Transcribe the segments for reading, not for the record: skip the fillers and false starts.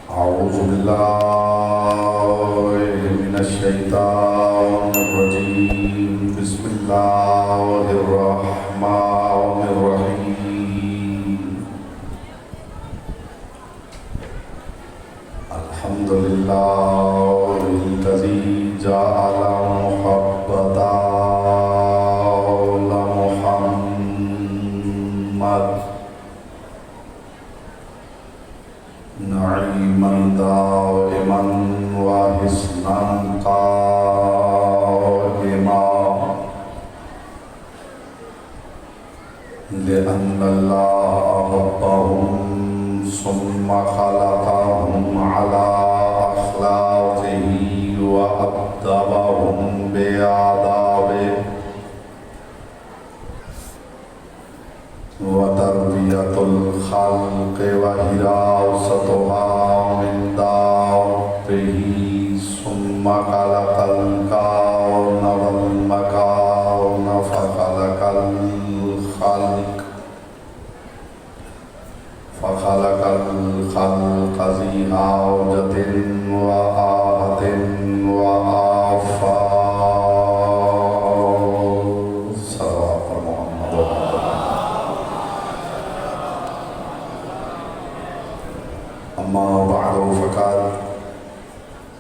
أعوذ بالله من الشيطان الرجيم. بسم الله الرحمن الرحيم. الحمد لله الذي جعل محبتا لمحمد نعيما دائما وحسنا قائما، لأن الله أحبهم ثم خلقهم على أخلاقه وأدبهم بآدابه وتربية الخلق وحراستها من دابته، ثم خلق الكون والمكان فخلق الخلق ذي حاجة وآهة وآفات. صلوات محمد. أما بعد فقد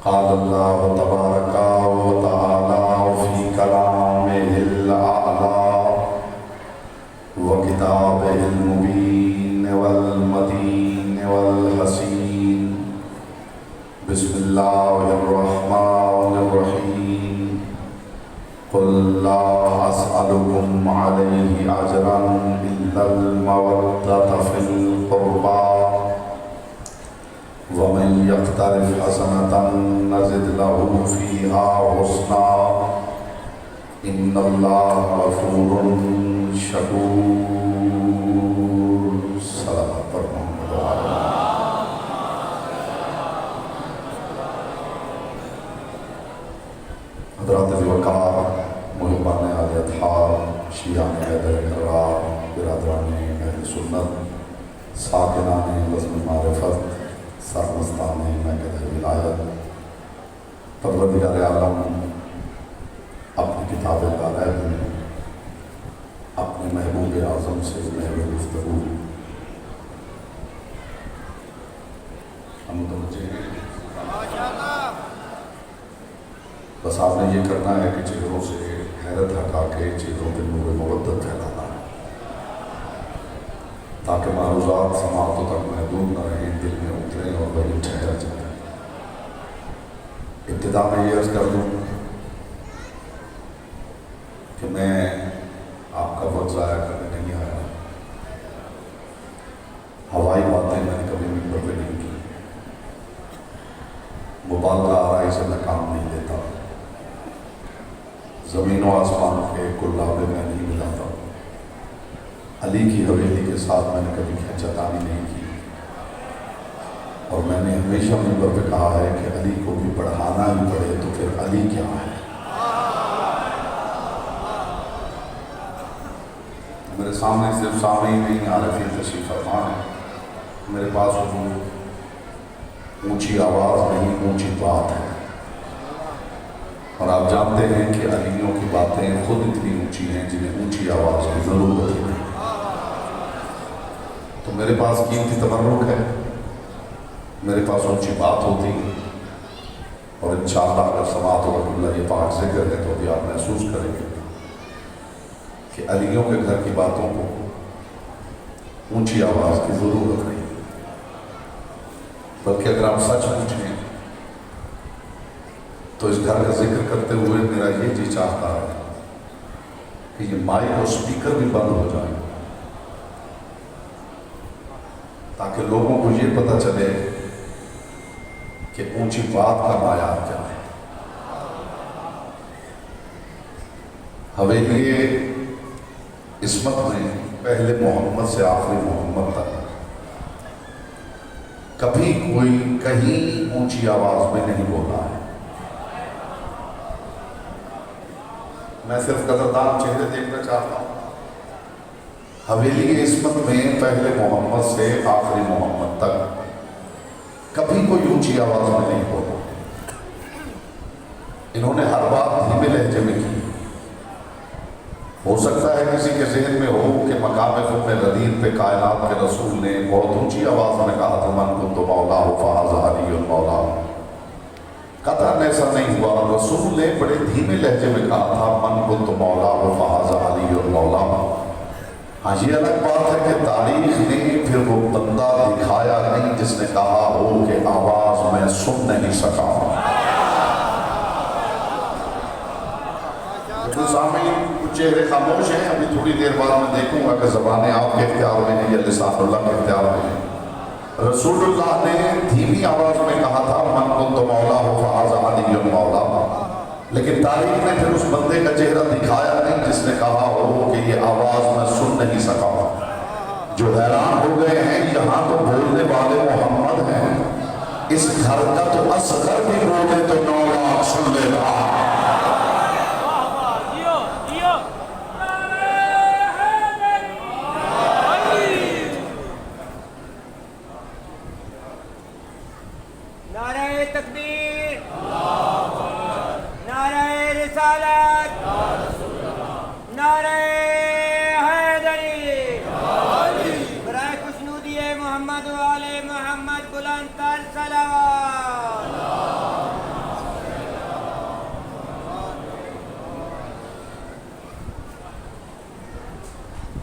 قال الله تبارك وتعالى في كلامه الأعلى وكتابه المبين والمتين والحسين. بسم الله الرحمن الرحيم. قل لا أسألكم عليه أجرا إلا المودة في القربى، ومن يقترف حسنة نزد له فيها حسنا، إن الله غفور شکور. صلوات پر محمد. حضرات وقار، محبان اہل اطہار، شیعان حیدر کرار، برادران اہل سنت، ساکنان بزم معرفت، سرمستان مہکدہ ولایت، پروردگار عالم اپنی کتاب غیب میں اپنے محبوب اعظم سے محبوب گفتگو ہم متوجہ ہیں. بس آپ نے یہ کرنا ہے کہ چہروں سے حیرت ہٹا کے چہروں پہ نور مودت پھیلانا ہے، تاکہ معروضات سماعتوں تک محدود نہ رہیں، دل میں اتریں اور وہی ٹھہر جائیں. ابتدا میں یہ عرض کر دوں کہ میں آپ کا وقت ضائع کرنے نہیں آیا. ہوائی باتیں میں نے کبھی ممبر پہ نہیں کی. مبالغہ آرائی سے میں کام نہیں لیتا. زمین و آسمان کے کلابے میں نہیں ملاتا. علی کی حویلی کے ساتھ میں نے کبھی کھینچتانی نہیں کی. اور میں نے ہمیشہ ممبر پہ کہا ہے کہ علی کو بھی پڑھانا ہی پڑے تو پھر علی کیا ہے. میرے سامنے صرف سامعین نہیں، عارفین تشریف فرما ہے. میرے پاس حضور اونچی آواز نہیں، اونچی بات ہے. اور آپ جانتے ہیں کہ علیوں کی باتیں خود اتنی اونچی ہیں جنہیں اونچی آواز کی ضرورت ہے. تو میرے پاس قیمتی تبرک ہے، میرے پاس اونچی بات ہوتی ہے. اور انشاءاللہ اگر سماعت و اللہ یہ پاک ذکر ہے تو بھی آپ محسوس کریں گے کہ علیوں کے گھر کی باتوں کو اونچی آواز کی ضرورت نہیں. بلکہ اگر آپ سچ پوچھیں تو اس گھر کا ذکر کرتے ہوئے میرا یہ جی چاہتا ہے کہ یہ مائک اور سپیکر بھی بند ہو جائیں، تاکہ لوگوں کو یہ پتہ چلے کہ اونچی بات کا معیار کیا ہے. حویلی عصمت میں پہلے محمد سے آخری محمد تک کبھی کوئی کہیں اونچی آواز میں نہیں بولا ہے. میں صرف قدردان چہرے دیکھنا چاہتا ہوں. حویلی عصمت میں پہلے محمد سے آخری محمد تک کبھی کوئی اونچی آواز میں نہیں بولا، انہوں نے ہر بات دھیمے لہجے میں کی۔ ہو سکتا ہے کسی کے ذہن میں ہو کہ مقام ختم غدیر پہ کائنات کے رسول نے بہت اونچی آواز میں کہا تھا من کنت مولا فہذا علی المولا۔ قطعاً ایسا نہیں ہوا، رسول نے بڑے دھیمے لہجے میں کہا تھا من کنت مولا فہذا علی المولا۔ ہاں یہ الگ بات ہے کہ تاریخ نے پھر وہ بندہ دکھایا نہیں جس نے کہا ہو کہ آواز میں سن نہیں سکا۔ تو سامعین کچھ چہرے خاموش ہیں، ابھی تھوڑی دیر بعد میں دیکھوں گا کہ زبانیں آپ کے اختیار میں ہیں یا لسان اللہ کے اختیار میں ہیں۔ رسول اللہ نے دھیمی آواز میں کہا تھا من کنت مولا فہذا علی المولا، لیکن تاریخ نے پھر اس بندے کا چہرہ دکھایا نہیں جس نے کہا ہو کہ یہ آواز میں سن نہیں سکا۔ جو حیران ہو گئے ہیں یہاں تو بولنے والے محمد ہیں، اس گھر کا تو اصغر بھی بولے تو 9 لاکھ سن لے گا۔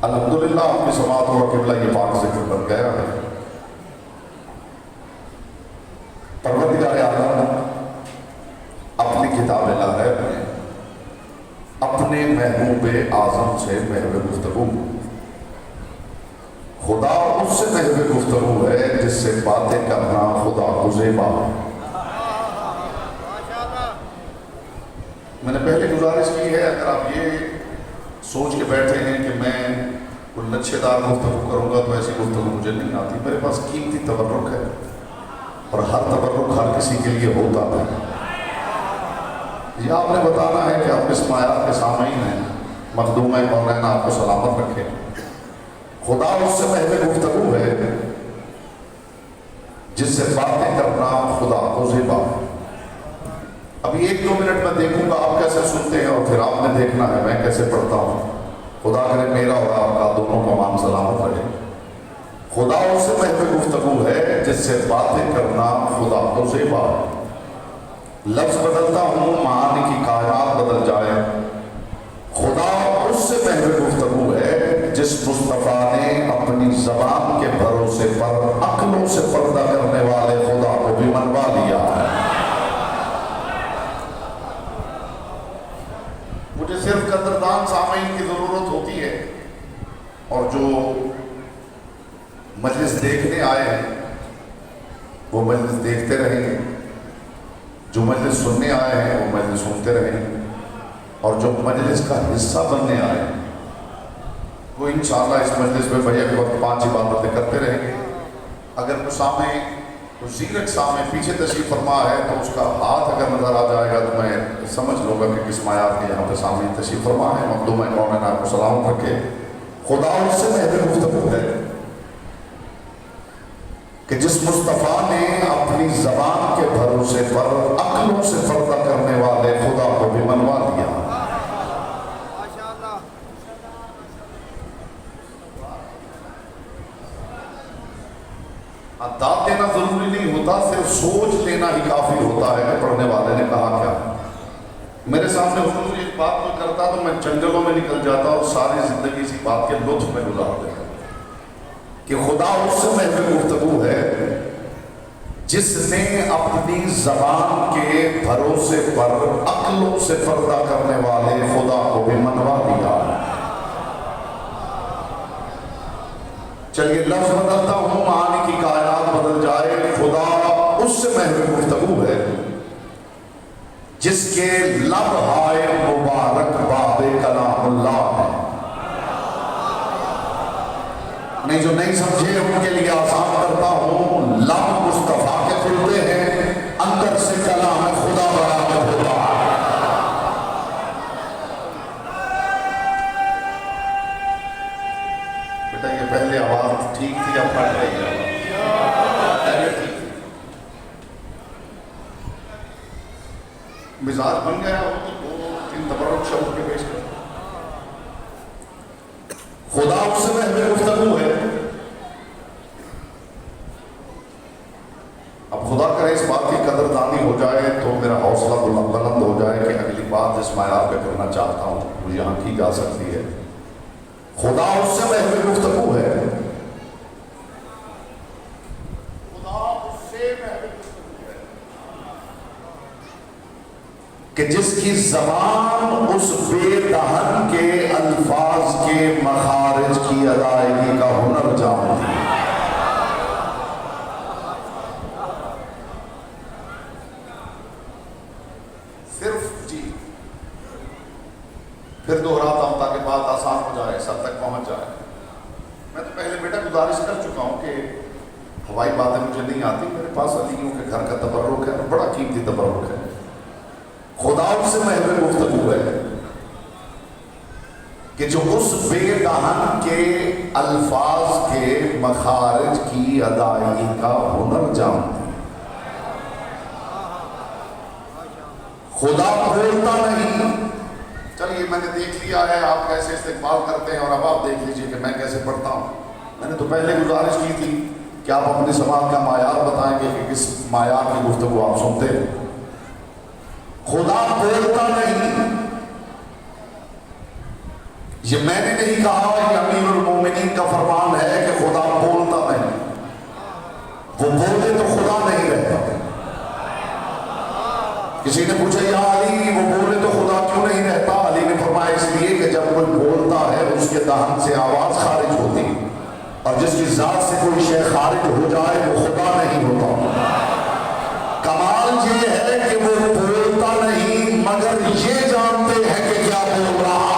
الحمدللہ آپ کی سماعت اور قبلہ یہ پاک ذکر بن گیا ہے۔ پروردگار عالم اپنی کتاب الہیہ میں اپنے محبوب اعظم سے محو گفتگو، خدا اس سے محو گفتگو ہے جس سے باتیں کرنا خدا کو زیبا۔ میں نے پہلے گزارش کی ہے، اگر آپ یہ سوچ کے بیٹھے ہیں کہ میں کوئی لچھے دار گفتگو کروں گا تو ایسی گفتگو مجھے نہیں آتی۔ میرے پاس قیمتی تبرک ہے اور ہر تبرک ہر کسی کے لیے ہوتا ہے۔ یہ آپ نے بتانا ہے کہ آپ اس مایات کے سامعین ہیں، مخدوم کونین آپ کو سلامت رکھے۔ خدا اس سے محو گفتگو ہے جس سے باتیں کرنا خدا کو زیبا ہے۔ ابھی 1-2 منٹ میں دیکھوں گا آپ کیسے سنتے ہیں اور پھر آپ نے دیکھنا ہے میں کیسے پڑھتا ہوں۔ خدا کرے میرا اور آپ کا دونوں کا مان سلامت رہے۔ خدا اس سے محو گفتگو ہے جس سے باتیں کرنا خدا کو زیبا ہے۔ لفظ بدلتا ہوں معانی کی کائنات بدل جائے۔ خدا اس سے محو گفتگو ہے جس مصطفیٰ نے اپنی زبان کے بھروسے پر عقلوں سے پردہ کرنے والے خدا کو بھی منوا لیا ہے۔ مجھے صرف قدردان سامعین کی ضرورت ہوتی ہے، اور جو مجلس دیکھنے آئے ہیں وہ مجلس دیکھتے رہیں گے، جو مجلس سننے آئے ہیں وہ مجلس سنتے رہیں گے، اور جو مجلس کا حصہ بننے آئے ہیں وہ انشاءاللہ اس مجلس میں بیک وقت 5 عبادتیں کرتے رہیں گے۔ اگر کوئی سامنے کوئی زیرک سامنے پیچھے تشریف فرما ہے تو اس کا ہاتھ اگر نظر آ جائے گا تو میں سمجھ لوں گا کہ کس مایات کے یہاں پہ سامنے تشریف فرما ہے۔ مخدوم کونین آپ کو سلامت رکھے۔ خدا اس سے محو گفتگو ہے کہ جس مصطفیٰ نے اپنی زبان کے بھروسے پر عقلوں سے پردہ کرنے والے خدا کو بھی منوا دیا۔ داد دینا ضروری نہیں ہوتا، صرف سوچ لینا ہی کافی ہوتا ہے کہ پڑھنے والے نے کہا کیا۔ میرے سامنے حضور ایک بات کو کرتا تو میں جنگلوں میں نکل جاتا اور ساری زندگی اسی بات کے لطف میں گزار دیتا کہ خدا اس سے محو گفتگو ہے جس نے اپنی زبان کے بھروسے پر عقلوں سے پردہ کرنے والے خدا کو بھی منوا دیا۔ چلیے لفظ بدلتا ہوں معانی کی کائنات بدل جائے۔ خدا اس سے محو گفتگو ہے جس کے لب ہائے مبارک باب کلام اللہ ہے۔ نہیں جو نہیں سمجھے ان کے لیے آسان کرتا ہوں، لب مصطفیٰ کے کھلتے ہیں، اندر سے کلام خدا برآمد ہوتا ہے۔ بیٹا یہ پہلے آواز ٹھیک تھی، اب پھٹ رہی ہے۔ مزاج بن گیا ہو تو 2-3 تبرک شعور کے پیش کر. خدا اس سے محو گفتگو ہے. اب خدا کرے اس بات کی قدردانی ہو جائے تو میرا حوصلہ بلند ہو جائے کہ اگلی بات جس معیار پہ کرنا چاہتا ہوں وہ یہاں کی جا سکتی ہے. خدا اس سے محو گفتگو ہے. خدا اس سے محو گفتگو ہے کہ جس کی زبان اس بے دہن کے الفاظ کے مخارج کی ادائیگی کا ہنر جانتی ہے. پھر دوہراتا ہوں تاکہ بات آسان ہو جائے, سب تک پہنچ جائے. میں تو پہلے بیٹا گزارش کر چکا ہوں کہ ہوائی باتیں مجھے نہیں آتی, میرے پاس علیوں کے گھر کا تبرک ہے, بڑا قیمتی تبرک ہے. خدا اس سے محو گفتگو ہے کہ جو اس بے دہن کے الفاظ کے مخارج کی ادائیگی کا ہنر جانتی ہے. خدا بولتا نہیں. چلیے میں نے دیکھ لیا ہے آپ کیسے استقبال کرتے ہیں, اور اب آپ دیکھ لیجئے کہ میں کیسے پڑھتا ہوں. میں نے تو پہلے گزارش کی تھی کہ آپ اپنی سماعت کا معیار بتائیں گے کہ کس معیار کی گفتگو آپ سنتے ہیں. خدا بولتا نہیں. یہ میں نے نہیں کہا, یہ امیر المومنین کا فرمان ہے کہ خدا بولتا نہیں. وہ بولے تو خدا نہیں رہتا. کسی نے پوچھا یا علی وہ بولے تو خدا کیوں نہیں رہتا؟ علی نے فرمایا اس لیے کہ جب کوئی بولتا ہے اس کے دہن سے آواز خارج ہوتی, اور جس کی ذات سے کوئی شے خارج ہو جائے وہ خدا نہیں ہوتا. کمال یہ ہے کہ وہ بولتا نہیں مگر یہ جانتے ہیں کہ کیا بول رہا ہے.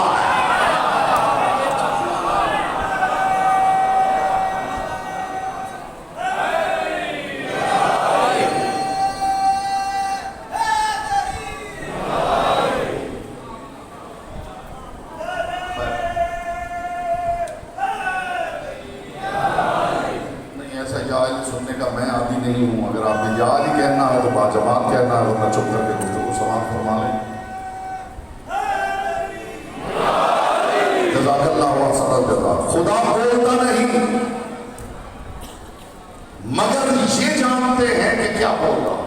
جماعت کہنا ہے, ورنہ چپ کر کے گفتگو سماعت فرما لیں. جزاک اللہ احسن الجزاء. خدا بولتا نہیں مگر یہ جانتے ہیں کہ کیا بول رہا.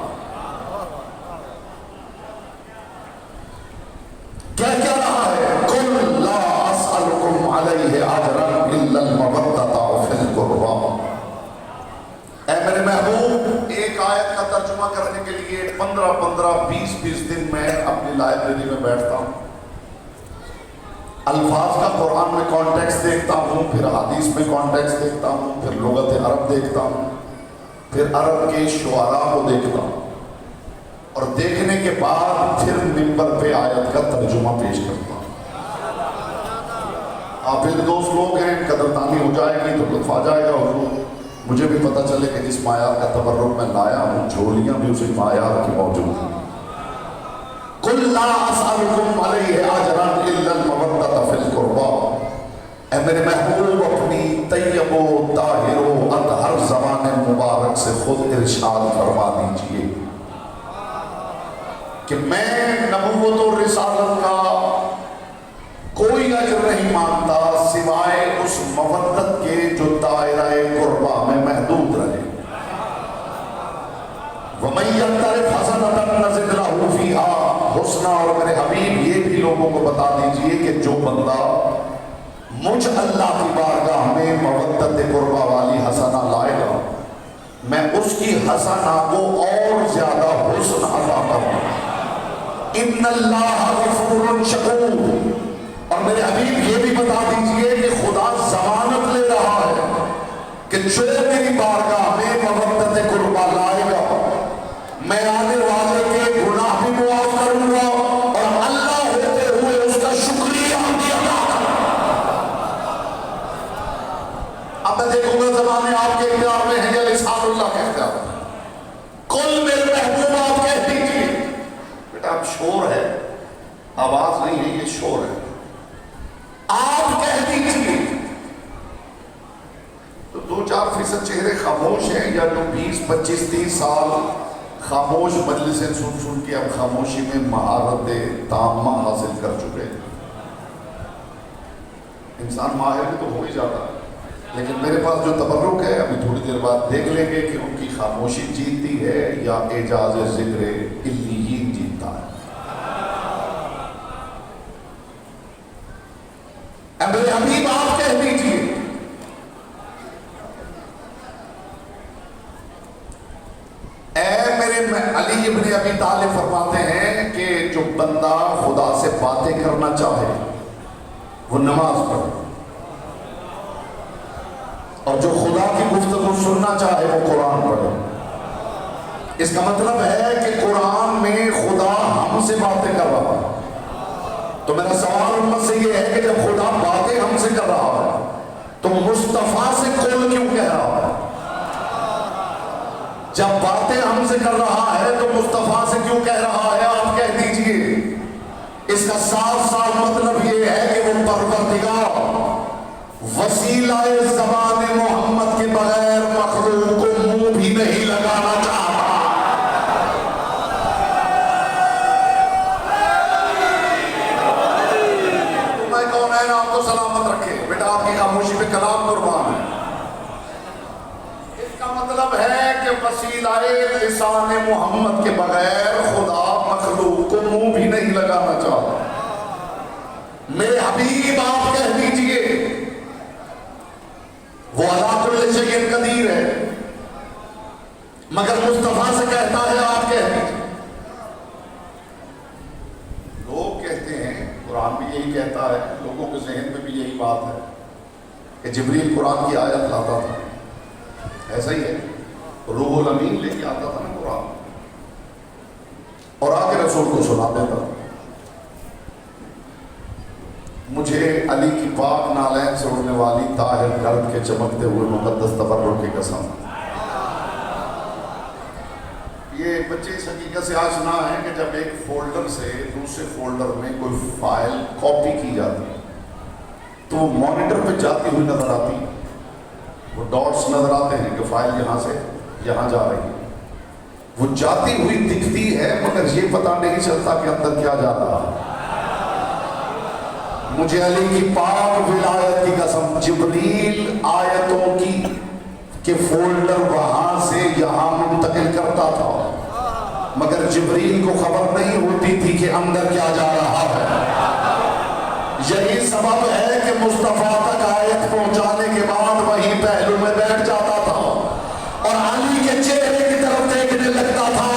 کیا رہا ہے؟ قل لا اسألکم علیہ اجرا الا المودۃ فی القربى. اے میرے محبوب, ایک آیت کا ترجمہ کرنے کے لیے 15-20 دن میں اپنی لائبریری میں بیٹھتا ہوں. الفاظ کا قرآن میں کانٹیکسٹ دیکھتا ہوں, پھر حدیث میں کانٹیکسٹ دیکھتا ہوں, پھر لغت عرب دیکھتا ہوں, پھر عرب کے شعراء کو دیکھتا ہوں, اور دیکھنے کے بعد پھر منبر پہ آیت کا ترجمہ پیش کرتا ہوں. آپ پھر دوست لوگ ہیں, قدردانی ہو جائے گی تو لطف آ جائے گا. حضور مجھے بھی پتہ چلے کہ جس معیار کا تبرک میں لایا ہوں جھولیاں بھی اسی معیار کی موجود ہیں. قل لا اسألکم علیہ اجرا الا المودۃ فی القربى. اے میرے محبوب, اپنی طیب و طاہر و اطہر زبان مبارک سے خود ارشاد فرما دیجئے کہ میں نبوت و رسالت کا کوئی اجر نہیں مانتا سوائے اس مودت کے جو دائرہ قربا میں محدود رہے. وَمَن يَقْتَرِفْ حَسَنَةً نَزِدْ لَهُ فِيهَا حُسْنًا. اور میرے حبیب یہ بھی لوگوں کو بتا دیجئے کہ جو بندہ مجھ اللہ کی بارگاہ میں مودت قربا والی حسنہ لائے گا, میں اس کی حسنہ کو اور زیادہ حسن عطا کروں. ان اللہ غفور شکور. اور میرے حبیب یہ بھی بتا دیجئے کہ خدا ضمانت لے رہا ہے کہ جو میری بارگاہ میں مودت قربا لائے گا میں آنے والے کے گناہ بھی معاف کروں گا, اور اللہ ہوتے ہوئے اس کا شکریہ بھی ادا کروں گا. اب میں دیکھوں گا زمانے آپ کے اختیار میں ہے یا لسان اللہ کے اختیار میں. کل میرے محبوب آپ کہہ دیجئے. بیٹا اب شور ہے, آواز نہیں ہے, یہ شور ہے. آپ کہہ دیجئے. تو 2-4% چہرے خاموش ہیں, یا جو 20-25-30 سال خاموش مجلسیں سن سن کے اب خاموشی میں مہارت تامہ حاصل کر چکے. انسان ماہر بھی تو ہو ہی جاتا ہے، لیکن میرے پاس جو تبرک ہے ابھی تھوڑی دیر بعد دیکھ لیں گے کہ ان کی خاموشی جیتتی ہے یا اعجاز ذکر علیین جیتتا ہے. اے میرے حبیب آپ کہہ دیجئے، علی ابن ابی طالب فرماتے ہیں کہ جو بندہ خدا سے باتیں کرنا چاہے وہ نماز پڑھے، اور جو خدا کی گفتگو سننا چاہے وہ قرآن پڑھے. اس کا مطلب ہے کہ قرآن میں خدا ہم سے باتیں کر رہا ہے. تو میرا سوال امت سے یہ ہے کہ جب خدا باتیں ہم سے کر رہا ہے تو مصطفیٰ سے قول کیوں کہہ رہا ہے؟ جب باتیں ہم سے کر رہا ہے تو مصطفیٰ سے کیوں کہہ رہا ہے؟ آپ کہہ دیجئے. اس کا صاف صاف مطلب یہ ہے کہ وہ پروردگار وسیلہ زبان محمد کے بغیر مخلوق کو منہ بھی نہیں لگانا چاہتا. میں کون ہے آپ کو سلامت رکھے بیٹا، آپ کی خاموشی پہ کلام قربان ہے. مطلب ہے کہ وسیلہ لسان محمد کے بغیر خدا مخلوق کو منہ بھی نہیں لگانا چاہتا. میرے حبیب آپ کہہ دیجئے وہ علی کل شیء قدیر ہے، مگر مصطفیٰ سے کہتا ہے آپ کہہ دیجئے. لوگ کہتے ہیں، قرآن بھی یہی کہتا ہے، لوگوں کے ذہن میں بھی یہی بات ہے کہ جبریل قرآن کی آیت لاتا تھا. ایسا ہی ہے، روح الامین لے کے آتا تھا نا قرآن، اور آگے رسول کو سنا دیتا. مجھے علی کی پاک نالین سے اڑنے والی طاہر گرد کے چمکتے ہوئے مقدس تبرک کی قسم. یہ بچے اس حقیقت سے آشنا ہیں کہ جب ایک فولڈر سے دوسرے فولڈر میں کوئی فائل کاپی کی جاتی ہے تو وہ مانیٹر پہ جاتی ہوئی نظر آتی ہے، وہ ڈاٹس نظر آتے ہیں کہ فائل یہاں سے یہاں جا رہی ہے. وہ جاتی ہوئی دکھتی ہے مگر یہ پتہ نہیں چلتا کہ اندر کیا جا رہا ہے. مجھے علی کی پاک ولایت کی قسم، جبریل آیتوں کی کہ فولڈر وہاں سے یہاں منتقل کرتا تھا مگر جبریل کو خبر نہیں ہوتی تھی کہ اندر کیا جا رہا ہے. یہی سبب ہے کہ مصطفیٰ تک آیت پہنچانے کے بعد وہیں پہلو میں بیٹھ جاتا تھا اور علی کے چہرے کی طرف دیکھنے لگتا تھا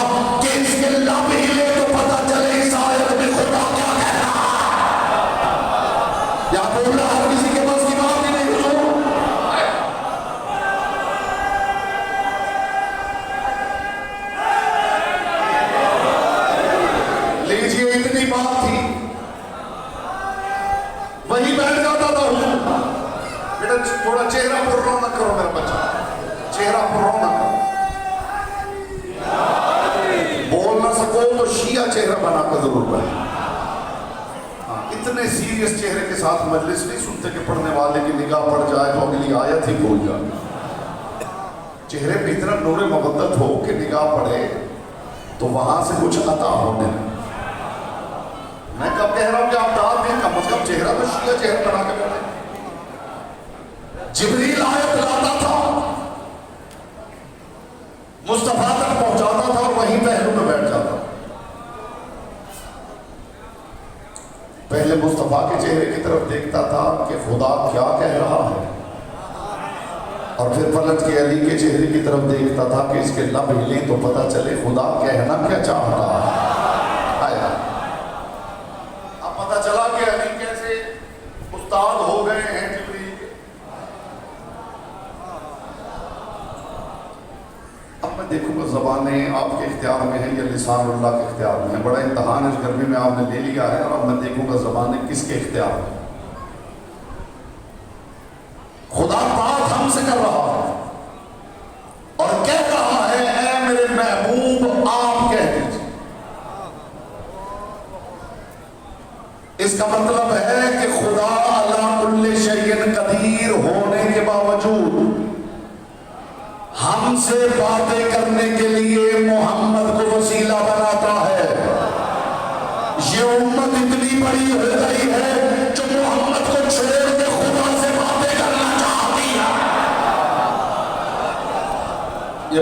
کہ اس کے لب ہلے تو پتہ چلے اس آیت میں خدا کیا کہہ رہا ہے. یا بول رہا ہر کسی کے بس کی بات ہی نہیں. حضور لیجیے، اتنی بات تھی وہی بیٹھ جاتا تھا. بیٹا تھوڑا چہرہ پر رونق کرو میرا بچہ، چہرہ پر رونق کرو. بول نہ سکو تو شیعہ چہرہ بنا کر ضرور بنے. اتنے سیریس چہرے کے ساتھ مجلس نہیں سنتے کہ پڑھنے والے کی نگاہ پڑ جائے تو اگلی آیت ہی بھول جائے. چہرے پہ اتنا نور مودت ہو کہ نگاہ پڑے تو وہاں سے کچھ عطا ہونے. میں کب کہہ رہا ہوں کہ آپ داد دیں، کم از کم چہرہ تو شیعہ چہرہ بنا کے بیٹھے. جبریل آیت لاتا تھا، مصطفیٰ تک پہنچاتا تھا اور وہیں پہلو میں بیٹھ جاتا. پہلے مصطفیٰ کے چہرے کی طرف دیکھتا تھا کہ خدا کیا کہہ رہا ہے، اور پھر پلٹ کے علی کے چہرے کی طرف دیکھتا تھا کہ اس کے لب ہلیں تو پتہ چلے خدا کہنا کیا چاہ رہا ہے. اب پتہ چلا کہ علی کیسے استاد ہو گئے ہیں جبریل کے. اب میں دیکھوں گا زبانیں آپ کے اختیار میں ہیں یا لسان اللہ کے اختیار میں ہیں. بڑا امتحان اس گرمی میں آپ نے لے لیا ہے، اور اب میں دیکھوں گا زبانیں کس کے اختیار میں. خدا بات ہم سے کر رہا ہے اور کہہ رہا ہے اے میرے محبوب آپ کہہ دیجیے. اس کا مطلب ہے کہ خدا علی کل شیء قدیر ہونے کے باوجود ہم سے باتیں کرنے کے لیے محمد کو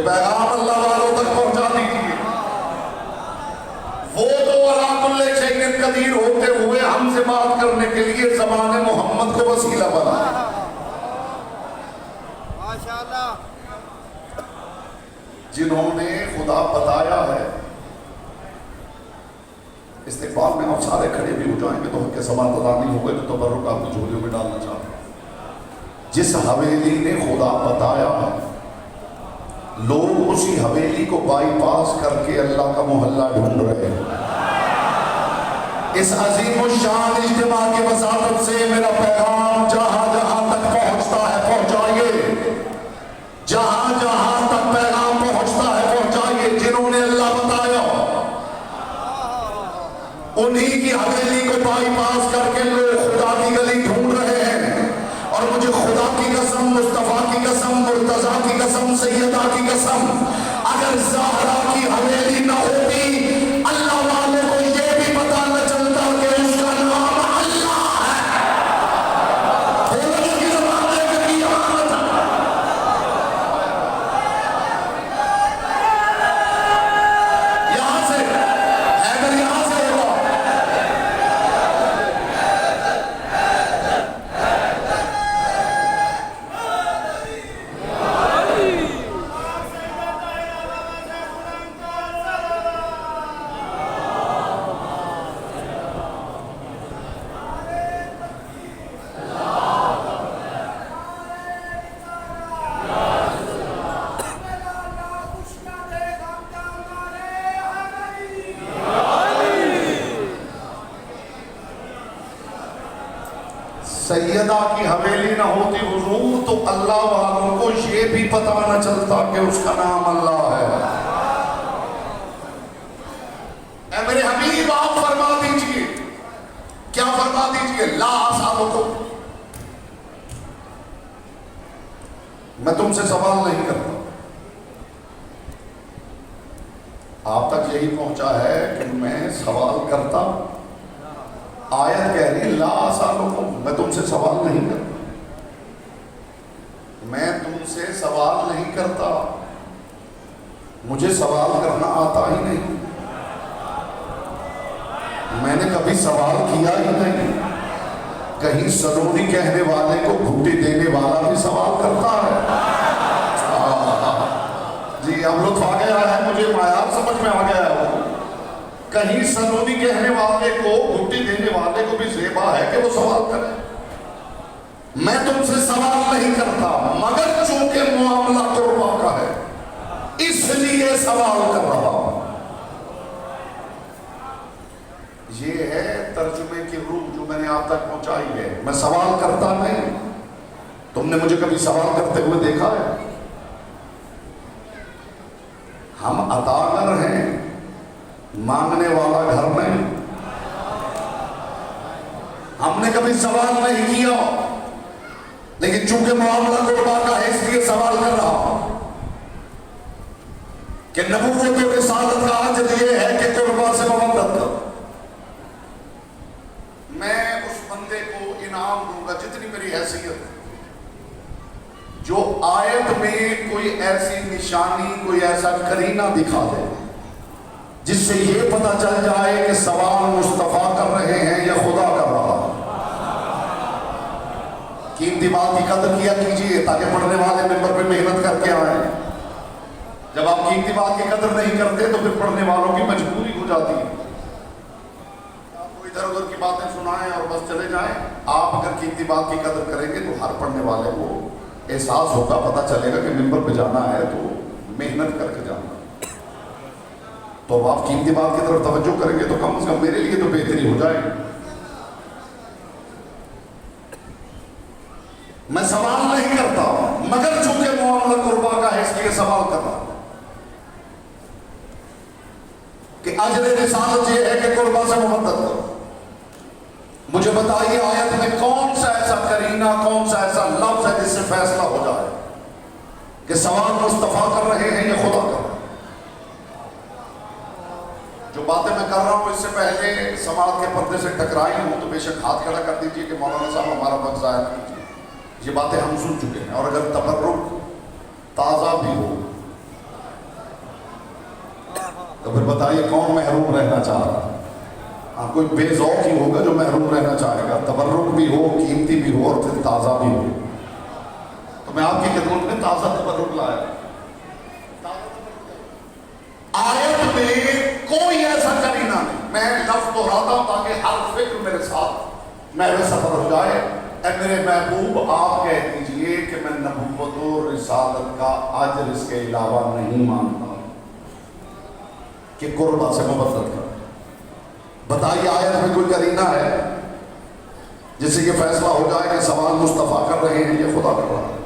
یہ پیغام اللہ والوں تک پہنچا دیجیے۔ وہ تو علی کل شیء قدیر ہوتے ہوئے ہم سے بات کرنے کے لیے زبان محمد کو وسیلہ بنا، ماشاءاللہ، جنہوں نے خدا بتایا ہے۔ استقبال میں آپ سارے کھڑے بھی ہو جائیں گے تو کے سوال ادا نہیں ہوگے تو تبرک آپ کی جھولیوں میں ڈالنا چاہتے ہیں۔ جس حویلی نے خدا بتایا ہے، لوگ اسی حویلی کو بائی پاس کر کے اللہ کا محلہ ڈھونڈ رہے ہیں۔ اس عظیم الشان اجتماع کی وساطت سے میرا پیغام جہاں جہاں تک پہنچتا ہے پہنچائیے، جہاں جہاں تک پیغام پہنچتا ہے پہنچائیے۔ جنہوں نے اللہ بتایا انہی کی حویلی کو بائی پاس کر کے لوگ خدا کی گلی ڈھونڈ رہے ہیں۔ اور مجھے خدا کی قسم، مصطفیٰ کی قسم، مرتضیٰ کی قسم، سیدہ کی قسم، اگر زہرا کی حویلی نہ ہوتی اللہ والوں کو یہ بھی پتا نہ چلتا کہ اس کا نام اللہ ہے۔ بولنے کی زبان دے کے کی امانت ہے۔ یہاں سے حیدر یہاں سے ہوگا۔ سیدہ کی حویلی نہ ہوتی حضور تو اللہ والوں کو یہ بھی پتا نہ چلتا کہ اس کا نام اللہ ہے۔ اے میرے حبیب آپ فرما دیجئے، کیا فرما دیجئے؟ لا اسألکم، میں تم سے سوال نہیں کرتا۔ آپ تک یہی پہنچا ہے کہ میں سوال کرتا؟ آیت کہہ رہی لا اسألکم، میں تم سے سوال نہیں کرتا، میں تم سے سوال نہیں کرتا، مجھے سوال کرنا آتا ہی نہیں، میں نے کبھی سوال کیا ہی نہیں۔ کہیں سلونی کہنے والے کو گھٹی دینے والا بھی سوال کرتا ہے؟ جی اب لطف آ گیا ہے، مجھے معیار سمجھ میں آ گیا ہے۔ کہیں سلونی کہنے والے کو گھٹی دینے والے کو بھی زیبا ہے کہ وہ سوال کرے۔ میں تم سے سوال نہیں کرتا مگر چونکہ معاملہ قربا کا ہے اس لیے سوال کر رہا ہوں۔ یہ ہے ترجمے کی روح جو میں نے آپ تک پہنچائی ہے۔ میں سوال کرتا نہیں، تم نے مجھے کبھی سوال کرتے ہوئے دیکھا ہے؟ ہم عطاگر ہیں، مانگنے والا گھر نہیں۔ ہم نے کبھی سوال نہیں کیا لیکن چونکہ معاملہ قربا کا ہے اس لیے سوال کر رہا ہوں کہ نبوت و رسالت کا اجر یہ ہے کہ قربا سے محبت کرو۔ میں اس بندے کو انعام دوں گا جتنی میری حیثیت، جو آیت میں کوئی ایسی نشانی، کوئی ایسا قرینہ دکھا دے جس سے یہ پتہ چل جائے کہ سوال مصطفیٰ کر رہے ہیں یا خدا کر رہا ہے۔ قیمتی بات کی قدر کیا کیجئے تاکہ پڑھنے والے ممبر پہ محنت کر کے آئیں۔ جب آپ قیمتی بات کی قدر نہیں کرتے تو پھر پڑھنے والوں کی مجبوری ہو جاتی ہے۔ آپ کو ادھر ادھر کی باتیں سنائیں اور بس چلے جائیں۔ آپ اگر قیمتی بات کی قدر کریں گے تو ہر پڑھنے والے کو احساس ہوگا، پتہ چلے گا کہ ممبر پہ جانا ہے تو محنت کر کے جانا ہے۔ تو اب آپ قیمتی بات کی طرف توجہ کریں گے تو کم از کم میرے لیے تو بہتری ہو جائے گی۔ میں سوال نہیں کرتا مگر چونکہ معاملہ قربا کا ہے اس لیے سوال کر رہا ہوں کہ اجر رسالت یہ ہے کہ قربا سے محبت کرو۔ مجھے بتائیے آیت میں کون سا ایسا قرینہ، کون سا ایسا لفظ ہے جس سے فیصلہ ہو جائے کہ سوال مصطفیٰ کر رہے ہیں یا خدا کر رہے ہیں؟ جو باتیں میں کر رہا ہوں اس سے پہلے سماعت کے پردے سے ٹکرائی ہوں تو بے شک ہاتھ کھڑا کر دیجئے کہ مولانا صاحب ہمارا وقت ضائع نہ کیجیے۔ یہ باتیں ہم سن چکے ہیں، اور اگر تبرک تازہ بھی ہو تو پھر بتائیے کون محروم رہنا چاہ رہا ہے؟ ہاں کوئی بے ذوق ہی ہوگا جو محروم رہنا چاہے گا، تبرک بھی ہو، قیمتی بھی ہو، اور پھر تازہ بھی ہو۔ تو میں آپ کی خدمت میں تازہ تبرک لایا۔ آیت میں کوئی ایسا کرینہ نہیں، میں لفظ دہراتا ہوں تاکہ ہر فکر میرے ساتھ محو سفر ہو جائے۔ اے میرے محبوب، آپ کہہ دیجئے کہ میں نبوت و رسالت کا اجر اس کے علاوہ نہیں مانتا کہ قربہ سے مبادلت کر۔ بتائیے آیت میں کوئی کرینہ ہے جس سے یہ فیصلہ ہو جائے کہ سوال مصطفیٰ کر رہے ہیں یا خدا کر رہا ہے؟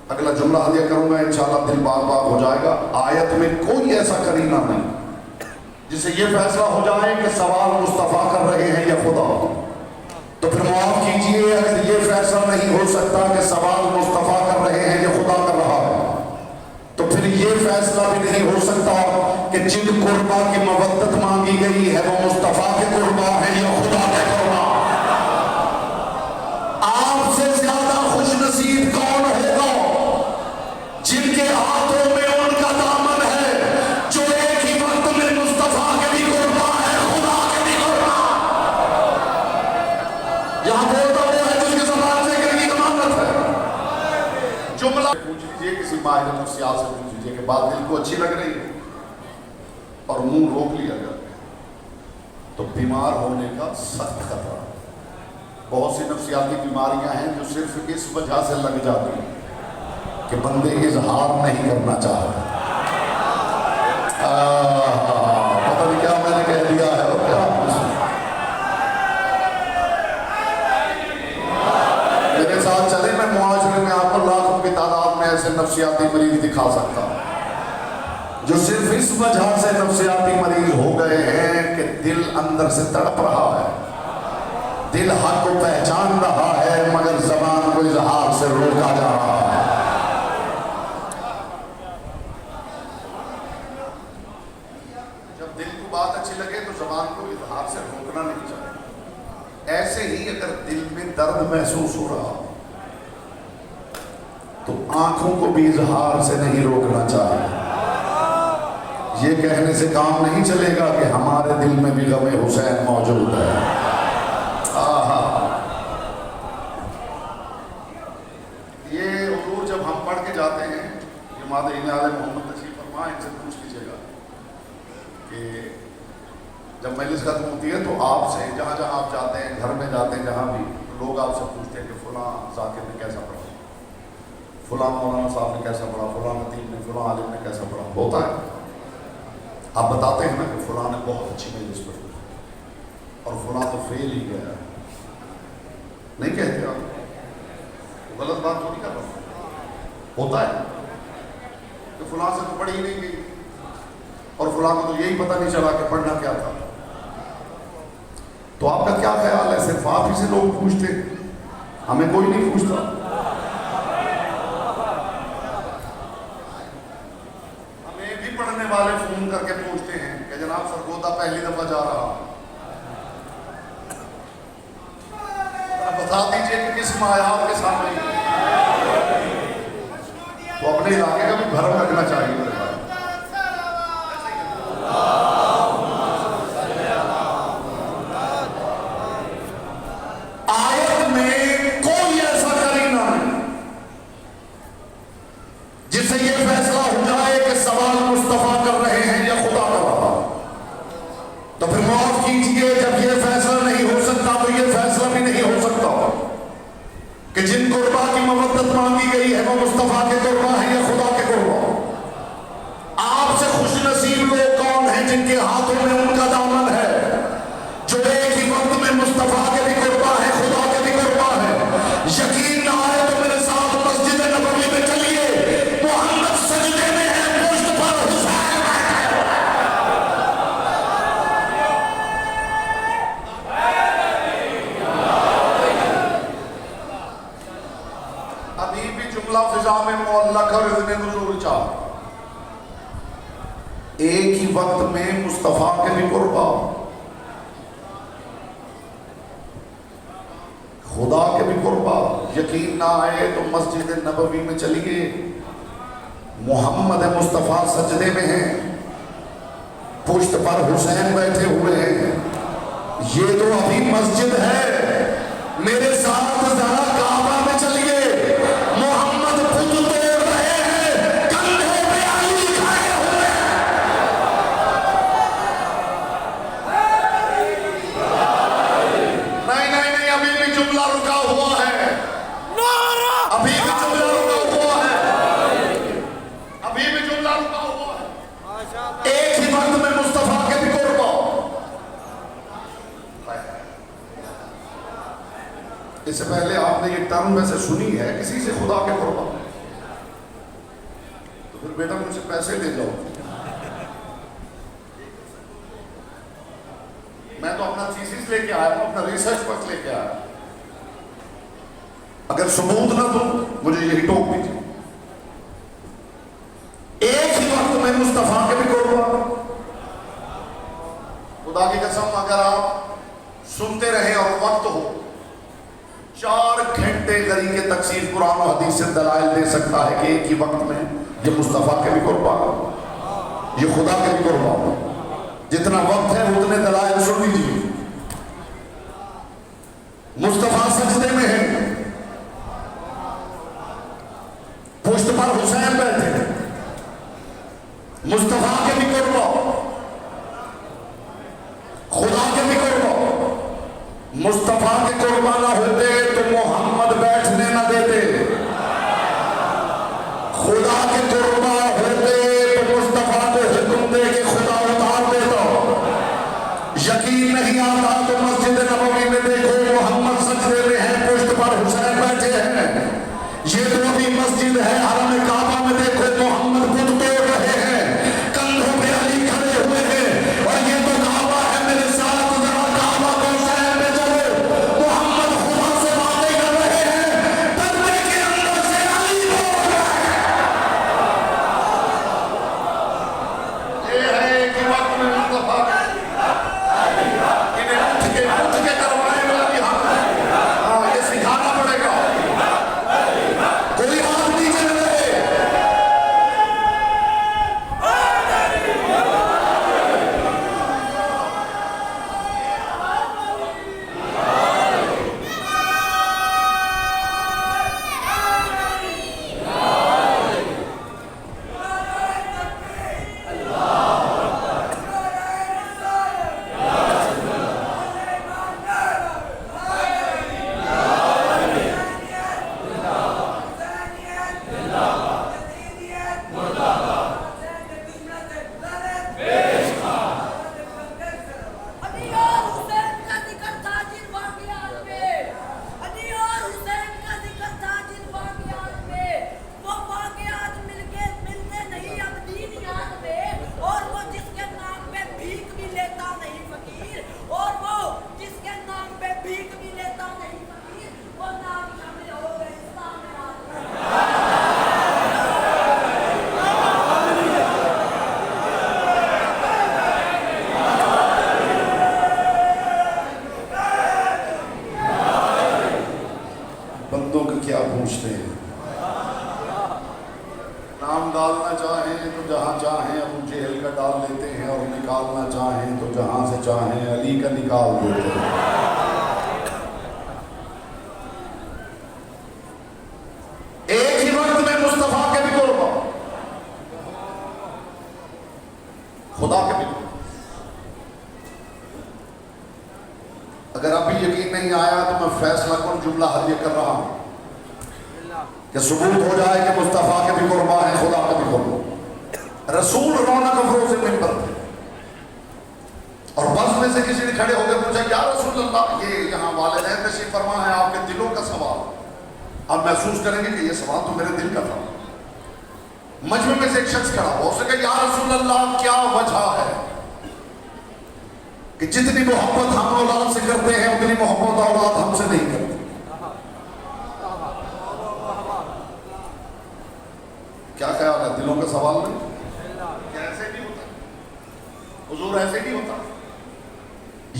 اگلا جملہ ہدیہ کروں گا، انشاءاللہ دل باغ باغ ہو جائے گا۔ آیت میں کوئی ایسا کرینہ نہیں جس سے یہ فیصلہ ہو جائے کہ سوال مصطفیٰ کر رہے ہیں یا خدا۔ تو پھر معاف کیجئے، اگر یہ فیصلہ نہیں ہو سکتا کہ سوال مصطفیٰ کر رہے ہیں یا خدا کر رہا ہے، تو پھر یہ فیصلہ بھی نہیں ہو سکتا کہ جن قربا کی مودت مانگی گئی ہے وہ مصطفیٰ کے قربا ہے یا خدا کے قربا۔ آپ سے زیادہ خوش نصیب کون ہوگا جن کے ہاتھوں میں ان کا دامن ہے، جو ایک ہی وقت میں مصطفیٰ کے بھی قربا ہے، خدا کے بھی قربا۔ یہاں بولتا وہ ہے جس کے زبان سے کہ کی ضمانت ہے۔ جملہ پوچھ لیجئے کسی ماہر نفسیات سے، پوچھ لیجئے کہ بات دل کو اچھی لگ رہی ہے اور منہ روک لیا گیا تو بیمار ہونے کا سخت خطرہ۔ بہت سی نفسیاتی بیماریاں ہیں جو صرف اس وجہ سے لگ جاتی ہیں کہ بندے اظہار نہیں کرنا چاہتے۔ پتہ نہیں کیا میں نے کہہ دیا ہے اور کیا۔ میرے ساتھ چلیں، میں معاشرے میں آپ کو لاکھوں کی تعداد میں ایسے نفسیاتی مریض دکھا سکتا ہوں جو صرف اس وجہ سے نفسیاتی مریض ہو گئے ہیں کہ دل اندر سے تڑپ رہا ہے، دل حق کو پہچان رہا ہے مگر زبان کو اظہار سے روکا جا رہا ہے۔ جب دل کو بات اچھی لگے تو زبان کو اظہار سے روکنا نہیں چاہیے۔ ایسے ہی اگر دل میں درد محسوس ہو رہا تو آنکھوں کو بھی اظہار سے نہیں روکنا چاہیے۔ یہ کہنے سے کام نہیں چلے گا کہ ہمارے دل میں بھی غم حسین موجود ہے۔ یہ حضور جب ہم پڑھ کے جاتے ہیں، مادرین عالم محمد تشریف فرما، ان سے پوچھ لیجیے گا کہ جب مجلس ختم ہوتی ہے تو آپ سے جہاں جہاں آپ جاتے ہیں، گھر میں جاتے ہیں جہاں بھی، لوگ آپ سے پوچھتے ہیں کہ فلاں ذاکر نے کیسا پڑھا، فلاں مولانا صاحب نے کیسا پڑھا، فلاں نتیب نے، فلاں عالم نے کیسا پڑھا۔ ہوتا ہے آپ بتاتے ہیں نا کہ فلاں نے بہت اچھی مجلس پڑھی اور فلاں تو فیل ہی گیا، نہیں کہتے آپ؟ غلط بات تو نہیں کر رہا، ہوتا ہے کہ فلاں سے تو پڑھی ہی نہیں گئی اور فلاں کو تو یہی پتہ نہیں چلا کہ پڑھنا کیا تھا۔ تو آپ کا کیا خیال ہے؟ صرف آپ ہی سے لوگ پوچھتے، ہمیں کوئی نہیں پوچھتا؟ ہمیں بھی پڑھنے والے فون کر کے پوچھتے ہیں کہ جناب سرگودا پہلی دفعہ جا رہا، بتا دیجئے کہ کس معیار کے سامنے، تو اپنے علاقے کا بھی بھرم رکھنا چاہیے میرے بھائی۔ آیت میں کوئی ایسا کرینہ نہیں جس سے یہ فیصلہ ہو جائے کہ سوال مصطفیٰ کر رہے ہیں یا خدا کر رہا، تو پھر معاف کیجئے، جب یہ فیصلہ نہیں ہو سکتا تو یہ فیصلہ بھی نہیں ہو سکتا کہ جن قربا کی مودت مانگی گئی ہے وہ مصطفیٰ کے قربا ہے یا خدا کے قربا۔ آپ سے خوش نصیب لوگ کون ہیں جن کے ہاتھوں میں ان کا دامن ہے، جو ایک ہی وقت میں مصطفیٰ کے بھی قربا ہے، خدا کے بھی قربا ہے۔ یقین نہ آئے تو میرے ساتھ مسجد نبوی میں چلیے، محمد سجدے میں ہے، پشت پر حسین ہے۔ ابھی بھی جملہ فضا میں معلق اور اذن نزول چاہ، ایک ہی وقت میں مصطفیٰ کے بھی قربا، خدا کے بھی قربا۔ یقین نہ آئے تو مسجد نبوی میں چلیے، محمد مصطفیٰ سجدے میں ہیں، پشت پر حسین بیٹھے ہوئے ہیں، یہ تو ابھی مسجد ہے، میرے ساتھ ذرا کعبہ میں چلیے، محمد خود توڑ رہے ہیں، کندھے پہ علی کھڑے ہوئے ہیں۔ نہیں، ابھی بھی جملہ رکا ہوا ہے، ابھی بھی جملہ رکا ہوا ہے، ابھی بھی جملہ رکا ہوا ہے۔ ایک ہی وقت میں مصطفیٰ کے بھی قربا، اس سے پہلے آپ نے یہ ٹرم میں سے سنی ہے کسی سے خدا کے قربا، تو پھر بیٹا مجھ سے پیسے لے جاؤ، میں تو اپنا تھیسس لے کے آیا ہوں، اپنا ریسرچ ورک لے کے آیا ہوں، اگر ثبوت نہ دوں مجھے یہی ٹوک دیجیے۔ ایک ہی وقت میں مصطفیٰ کے بھی قربا، خدا کی قسم اگر آپ سنتے رہے اور وقت ہو 4 گھنٹے غریق تکثیر قرآن و حدیث سے دلائل دے سکتا ہے کہ ایک ہی وقت میں یہ مصطفیٰ کے بھی قربا، یہ خدا کے بھی قربا، جتنا وقت ہے اتنے دلائل سن لیجیے۔ مصطفیٰ سجدے میں ہے، پشت پر حسین بیٹھے، مصطفیٰ کے بھی قربا، خدا کے بھی قربا۔ مصطفیٰ کے قربا نہ ہوتے تو محمد بیٹھنے نہ دیتے، خدا کے قربا ہوتے تو مصطفیٰ کو حکم دے کہ خدا اتار دیتا۔ یقین نہیں آتا تو مسجد نبوی میں دیکھو، محمد سجدے میں ہیں، پشت پر حسین بیٹھے ہیں، یہ تو ابھی مسجد ہے۔ حرم کعبہ میں دیکھو، محمد خود توڑ رہے ہیں، کندھوں پہ علی کھڑے ہوئے ہیں، اور یہ تو کعبہ ہے، میرے ساتھ ذرا کعبہ کو شہر میں چلو، محمد خدا سے باتیں کر رہے ہیں، پردے کے اندر سے علی بول رہا ہے۔ یہ ہے کہ وقت میں مصطفیٰ انہیں اٹھ کے کروائے گا، ہاں یہ سکھانا پڑے گا، کوئی ہاتھ نہیں چل رہے۔ بندوں کا کیا پوچھتے ہیں، نام ڈالنا چاہیں تو جہاں چاہیں ابو جہل کا ڈال لیتے ہیں، اور نکالنا چاہیں تو جہاں سے چاہیں علی کا نکال دیتے ہیں۔ ایک ہی وقت میں مصطفیٰ کے بھی قربا، خدا کے بھی قربا۔ اگر ابھی یقین نہیں آیا تو میں فیصلہ کن جملہ حل کر رہا ہوں کہ ثبوت ہو جائے کہ مصطفیٰ کے بھی قربا ہے، خدا کے بھی قربا۔ رسول رونق افروز منبر تھے، اور بس میں سے کسی نے کھڑے ہو کے پوچھا، یا رسول اللہ، یہ یہاں والدین تشریف فرما ہے، آپ کے دلوں کا سوال، آپ محسوس کریں گے کہ یہ سوال تو میرے دل کا تھا۔ مجمع میں سے ایک شخص کھڑا ہوا، اس نے کہا، یا رسول اللہ، کیا وجہ ہے کہ جتنی محبت ہم اولاد سے کرتے ہیں اتنی محبت اولاد ہم سے نہیں کرتے؟ کیا خیال ہے، دلوں کا سوال نہیں؟ کیا ایسے نہیں ہوتا حضور، ایسے نہیں ہوتا؟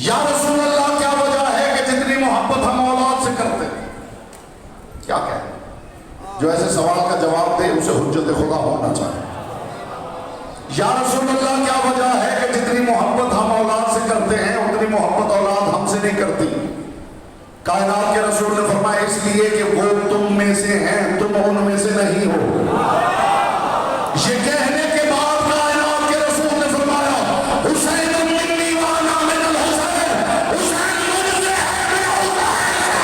یا رسول اللہ، کیا وجہ ہے کہ جتنی محبت ہم اولاد سے کرتے ہیں؟ کیا کہتے ہیں؟ جو ایسے سوال کا جواب دے اسے حجت خدا ہونا چاہیے۔ یا رسول اللہ، کیا وجہ ہے کہ جتنی کرتے ہیں اتنی محبت اولاد ہم سے نہیں کرتی. کائنات کے رسول نے فرمایا اس لیے کہ وہ تم میں سے ہیں، تم ان میں سے نہیں ہو. یہ کہنے کے بعد کائنات کے رسول نے فرمایا حسین منی وانا من الحسین، حسین مجھ سے ہے میں حسین سے.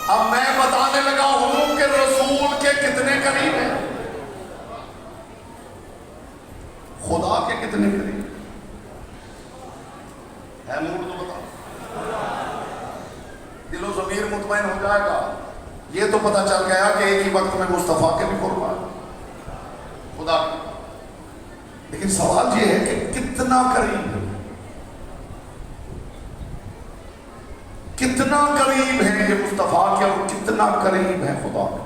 اب میں بتانے لگا ہوں کہ رسول کے کتنے قریب ہیں، خدا کے کتنے قریب ہے. موڈ تو بتا، دل و ضمیر مطمئن ہو جائے گا. یہ تو پتہ چل گیا کہ ایک ہی وقت میں مصطفیٰ کے بھی قربان خدا کے. لیکن سوال یہ ہے کہ کتنا قریب ہے، کتنا قریب ہے یہ مصطفیٰ کے اور کتنا قریب ہے خدا کے.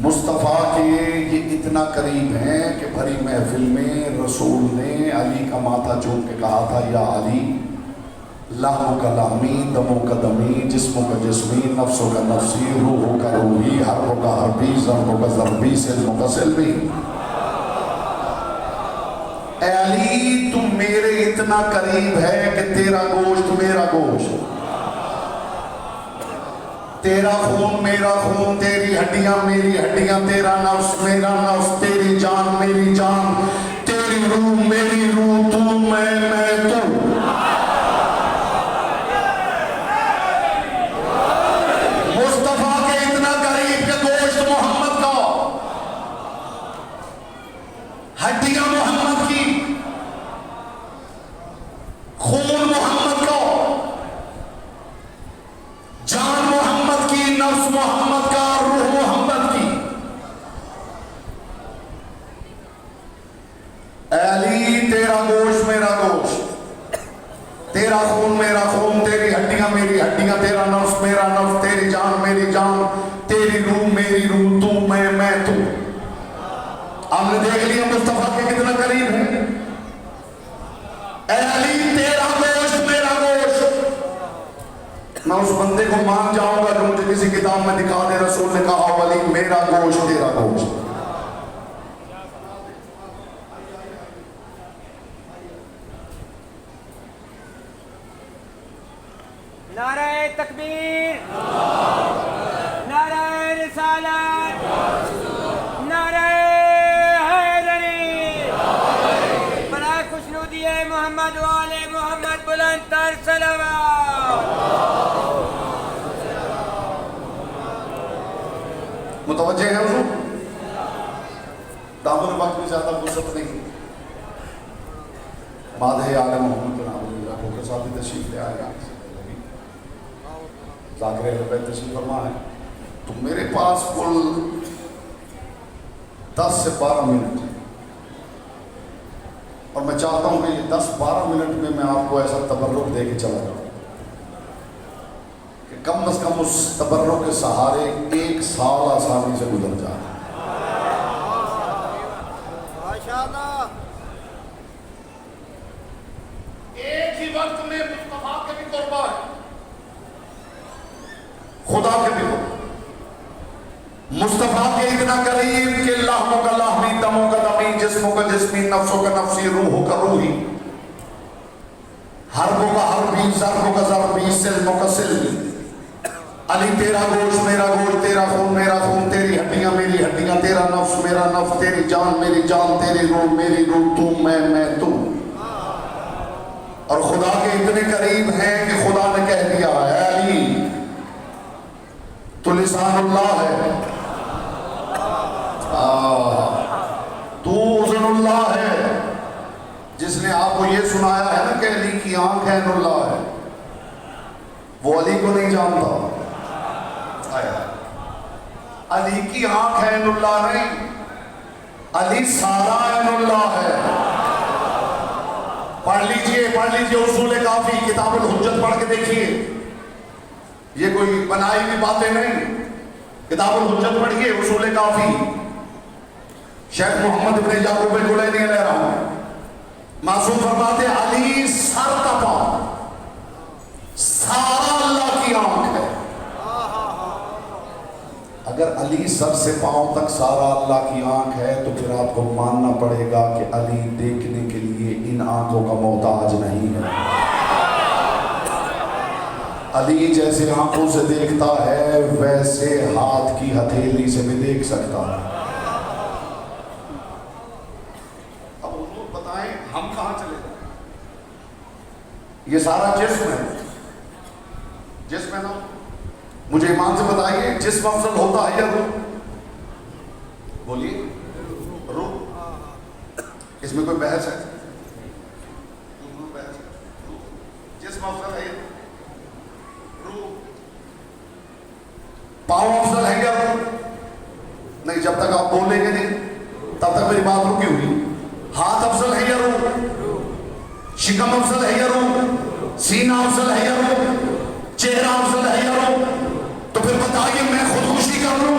مصطفیٰ کے یہ اتنا قریب ہیں کہ بھری محفل میں رسول نے علی کا ماتھا چوم کے کہا تھا یا علی لہموں کا لہمی، دموں کا دمی، جسموں کا جسمی، نفسوں کا نفسی، روحوں کا روحی، حرفوں کا حرفی، ضربوں کا ضربی، سلموں کا سلمی. اے علی تم میرے اتنا قریب ہے کہ تیرا گوشت میرا گوشت، تیرا خون میرا خون، تیری ہڈیاں میری ہڈیاں، تیرا نفس میرا نفس، تیری جان میری جان، تیری روح میری روح، تو میں تو. مصطفیٰ کے اتنا قریب کہ گوشت محمد کا، ہڈیاں محمد کی، خون محمد کا، جان محمد کی، نفس محمد کا، روح محمد کی. اے علی تیرا گوشت میرا گوشت، تیرا خون میرا خون، تیری ہڈیاں میری ہڈیاں، تیرا نفس میرا نفس، تیری جان میری جان، تیری روح میری روح، تو میں تو. آپ نے دیکھ لیا مصطفیٰ کے کتنا قریب ہے. اے علی تیرا گوشت میرا گوشت. میں اس بندے کو مان جاؤں گا جو مجھے کسی کتاب میں دکھا دے رسول نے کہا ولی میرا گوشت تیرا گوشت. نعرہ تکبیر، نعرہ رسالت، نعرہ حیدری، برائے خوشنودی محمد و آل محمد بلند تر صلوات. متوجہ ہے حضور؟ دامن وقت میں زیادہ فرصت نہیں. مادہ آل محمد کے نام لے رکھو کے ساتھ تشریف لے آئے گا. ذاکر اہل بیت تشریف فرما ہے. تو میرے پاس کل 10 سے 12 منٹ اور میں چاہتا ہوں کہ یہ 10-12 منٹ میں میں آپ کو ایسا تبرک دے کے چلا جاؤں کہ کم از کم اس تبرک کے سہارے 1 سال آسانی سے گزر جائے. ماشاءاللہ. ایک ہی وقت میں مصطفیٰ کے بھی قربا ہے، خدا کے بھی قربا. مصطفیٰ کے اتنا قریب کہ لحموں کا لحمی، دموں کا دمی، جسموں کا جسمی، نفسوں کا نفسی، روحوں کا روحی، حربوں کا حربی، ضربوں کا ضربی، سلموں کا سلمی. علی تیرا گوشت میرا گوشت، تیرا خون میرا خون، تیری ہڈیاں میری ہڈیاں، تیرا نفس میرا نفس، تیری جان میری جان، تیری روح میری روح، تو میں تو. اور خدا کے اتنے قریب ہیں کہ خدا نے کہہ دیا اے علی تو لسان اللہ ہے، تو اذن اللہ ہے. جس نے آپ کو یہ سنایا ہے نا کہ علی کی آنکھ عین اللہ ہے، وہ علی کو نہیں جانتا. علی کی آنکھ عین اللہ نہیں، علی سارا عین اللہ ہے. پڑھ لیجئے اصول کافی، کتاب الحجت پڑھ کے دیکھیے. یہ کوئی بنائی ہوئی باتیں نہیں، کتاب الحجت پڑھیے، اصول کافی. شیخ محمد ابن یعقوب الجلینی علیہ رحمہ معصوم فرماتے علی سر تپا سارا اللہ کی آنکھ ہے. اگر علی سر سے پاؤں تک سارا اللہ کی آنکھ ہے تو پھر آپ کو ماننا پڑے گا کہ علی دیکھنے کے لیے ان آنکھوں کا محتاج نہیں ہے۔ علی جیسے آنکھوں سے دیکھتا ہے ویسے ہاتھ کی ہتھیلی سے بھی دیکھ سکتا ہے۔ اب حضور بتائیں ہم کہاں چلے جائیں؟ یہ سارا جسم ہے، جسم ہے نا؟ مجھے ایمان سے بتائیے جسم افضل ہوتا ہے یا روح؟ بولیے روح۔ اس میں کوئی بحث ہے؟ جسم افضل ہے روح؟ پاؤں افضل ہے یا روح؟ نہیں، جب تک آپ بولیں گے نہیں تب تک میری بات رکی ہوئی۔ ہاتھ افضل ہے یا روح؟ شکم افضل ہے یا روح؟ سینہ افضل ہے یا روح؟ چہرہ افضل ہے یا روح؟ تو پھر بتائیے میں خودکشی کر لوں؟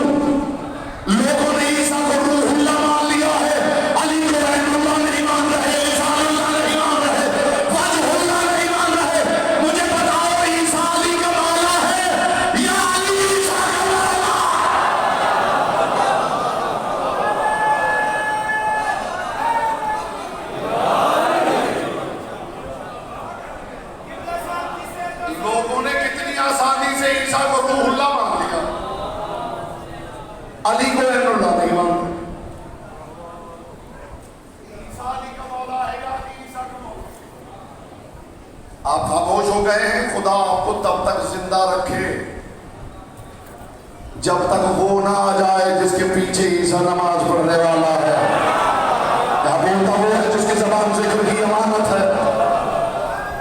لوگوں نے عیسیٰ کو روح اللہ مان لیا ہے، علی کو رحم اللہ نہیں مان رہے، عیسیٰ اللہ نہیں مان رہے، وجہ اللہ نہیں مان رہے۔ مجھے بتاؤ عیسیٰ علی کا مولا ہے یا علی عیسیٰ کا مولا؟ لوگوں نے کتنی آسانی سے عیسیٰ کو روح اللہ مان لیا، علی کو رحم اللہ نہیں مان۔ عیسیٰ علی کا مولا ہے یا علی عیسیٰ کا مولا؟ آپ خاموش ہو گئے ہیں۔ خدا آپ کو تب تک زندہ رکھے جب تک وہ نہ آ جائے جس کے پیچھے عیسیٰ نماز پڑھنے والا ہے، یا بولتا وہ ہے جس کے زبان ذکر کی امانت ہے۔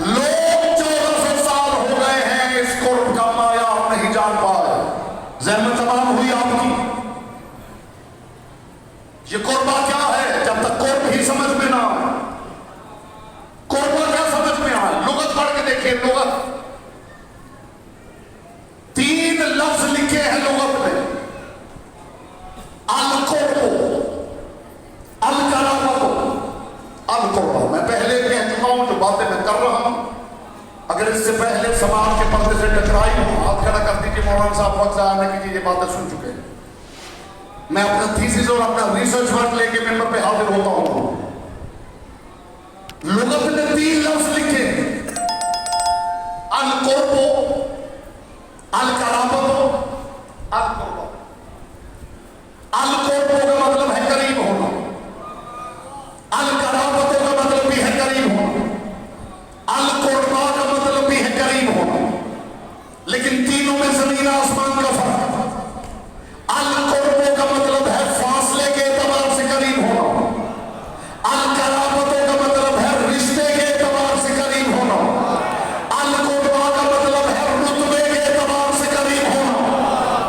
لوگ 1400 سال ہو گئے ہیں اس قرب کا معیار نہیں جان پائے۔ زحمت تمام ہوئی آپ کی۔ یہ قربہ کیا ہے؟ جب تک قرب ہی سمجھ میں نہ آئے۔ قربہ کیا سمجھ میں آئے؟ لغت پڑھ کے دیکھیں، لغت 3 لفظ لکھے ہیں لغت میں، القرب، القرابہ، القربہ۔ میں پہلے کہہ چکا ہوں جو باتیں میں کر رہا ہوں، اگر اس سے پہلے سماج کے پردے سے ٹکرائی ہوں ہاتھ کھڑا کر دیجیے۔ مولانا صاحب وقت ضائع نہ کیجیے، یہ باتیں سن چکے ہیں۔ میں اپنا تھیسس اور اپنا ریسرچ ورک لے کے ممبر پہ حاضر ہوتا ہوں۔ لغت نے 3 لفظ لکھے، القرب، القرابۃ، القربہ۔ القرب کا مطلب ہے قریب ہونا، القرابۃ کا مطلب بھی ہے قریب ہونا، القربہ کا مطلب بھی ہے قریب ہونا، لیکن تینوں میں زمین آسمان کا فرق ہے۔ القرب کا مطلب ہے فاصلے کے اعتبار سے قریب ہونا، القرابۃ کا مطلب ہے رشتے کے اعتبار سے قریب ہونا، القربہ کا مطلب ہے رتبے کے اعتبار سے قریب ہونا۔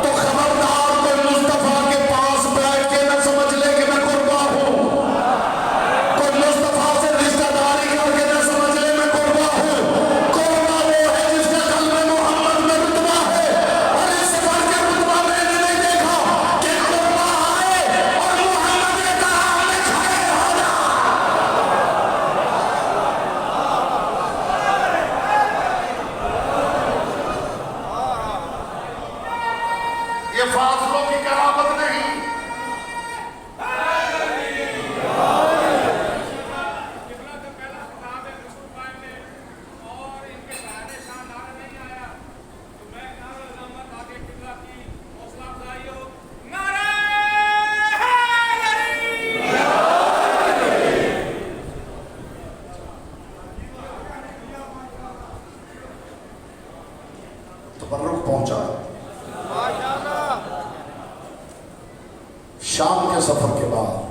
تو خبردار کوئی مصطفیٰ کے پاس بیٹھ کے نہ سمجھ لے کہ میں قربہ ہوں، کوئی مصطفیٰ سے رشتہ داری کر کے نہ سمجھ لے میں قربہ ہوں۔ قربہ وہ ہے جس کا قلب محمد میں رتبہ ہے، اور اس سے بڑھ کے رتبہ میں نے نہیں دیکھا کہ قربہ آئے اور محمد نے کہا ہمیں کھڑے ہو جا۔ یہ فاصلوں کی قرابت نہیں، تبرک پہنچا ہے۔ شام کے سفر کے بعد